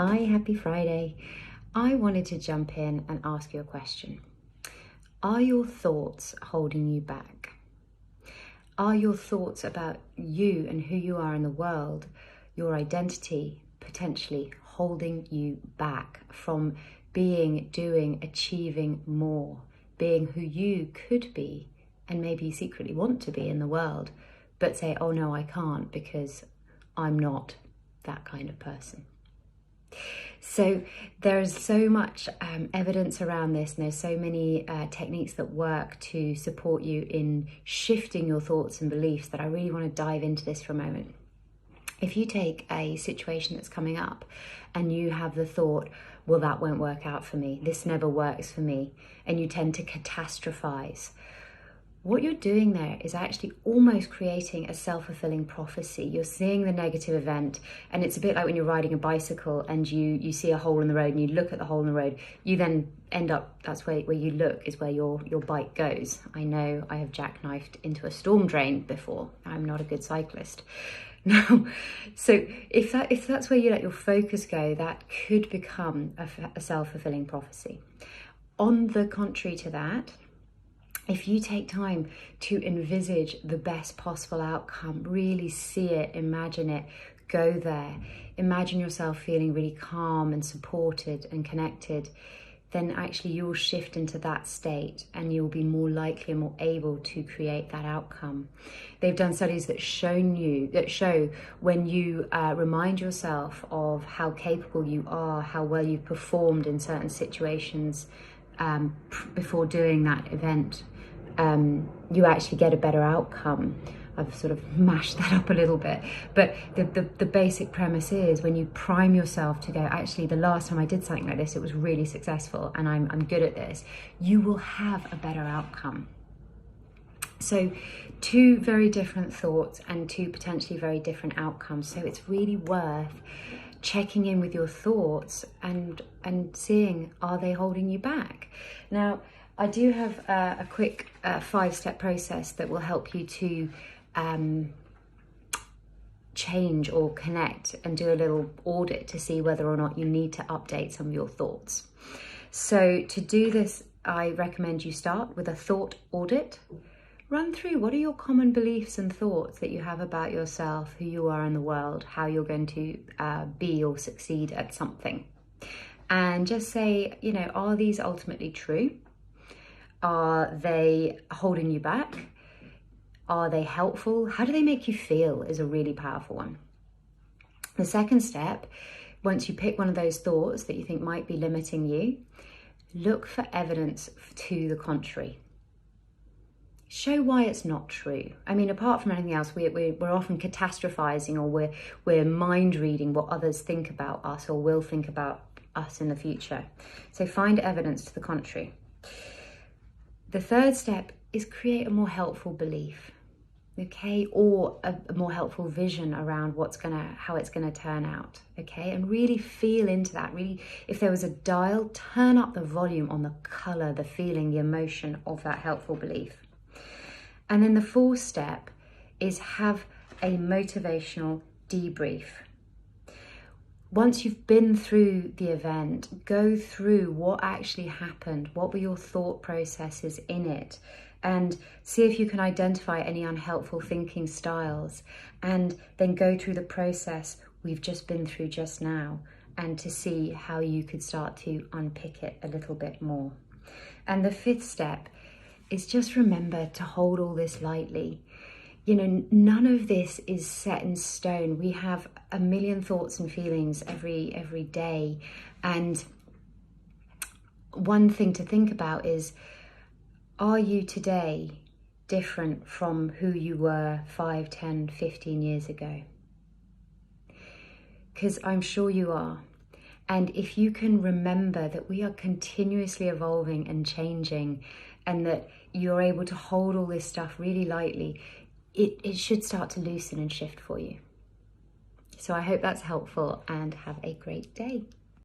Hi, happy Friday. I wanted to jump in and ask you a question. Are your thoughts holding you back? Are your thoughts about you and who you are in the world, your identity, potentially holding you back from being, doing, achieving more, being who you could be and maybe secretly want to be in the world, but say, oh no, I can't because I'm not that kind of person? So there's so much evidence around this, and there's so many techniques that work to support you in shifting your thoughts and beliefs that I really want to dive into this for a moment. If you take a situation that's coming up and you have the thought, well, that won't work out for me, this never works for me, and you tend to catastrophize, what you're doing there is actually almost creating a self-fulfilling prophecy. You're seeing the negative event, and it's a bit like when you're riding a bicycle and you see a hole in the road and you look at the hole in the road, you then end up, that's where you look is where your bike goes. I know I have jackknifed into a storm drain before. I'm not a good cyclist. Now, so if that's where you let your focus go, that could become a self-fulfilling prophecy. On the contrary to that, if you take time to envisage the best possible outcome, really see it, imagine it, go there, imagine yourself feeling really calm and supported and connected, then actually you'll shift into that state and you'll be more likely and more able to create that outcome. They've done studies that show when you remind yourself of how capable you are, how well you've performed in certain situations before doing that event, you actually get a better outcome. I've sort of mashed that up a little bit, but the basic premise is when you prime yourself to go, actually the last time I did something like this, it was really successful and I'm good at this, you will have a better outcome. So two very different thoughts and two potentially very different outcomes. So it's really worth checking in with your thoughts and seeing, are they holding you back? Now, I do have a quick 5-step process that will help you to change or connect and do a little audit to see whether or not you need to update some of your thoughts. So to do this, I recommend you start with a thought audit. Run through what are your common beliefs and thoughts that you have about yourself, who you are in the world, how you're going to be or succeed at something. And just say, are these ultimately true? Are they holding you back? Are they helpful? How do they make you feel is a really powerful one. The second step, once you pick one of those thoughts that you think might be limiting you, look for evidence to the contrary. Show why it's not true. I mean, apart from anything else, we're often catastrophizing, or we're mind reading what others think about us or will think about us in the future. So find evidence to the contrary. The third step is create a more helpful belief, okay, or a more helpful vision around how it's gonna turn out, okay, and really feel into that. Really, if there was a dial, turn up the volume on the color, the feeling, the emotion of that helpful belief. And then the fourth step is have a motivational debrief. Once you've been through the event, go through what actually happened, what were your thought processes in it, and see if you can identify any unhelpful thinking styles, and then go through the process we've just been through just now, and to see how you could start to unpick it a little bit more. And the fifth step is just remember to hold all this lightly. None of this is set in stone. We have a million thoughts and feelings every day. And one thing to think about is, are you today different from who you were 5, 10, 15 years ago? Because I'm sure you are. And if you can remember that we are continuously evolving and changing, and that you're able to hold all this stuff really lightly, it should start to loosen and shift for you. So I hope that's helpful, and have a great day.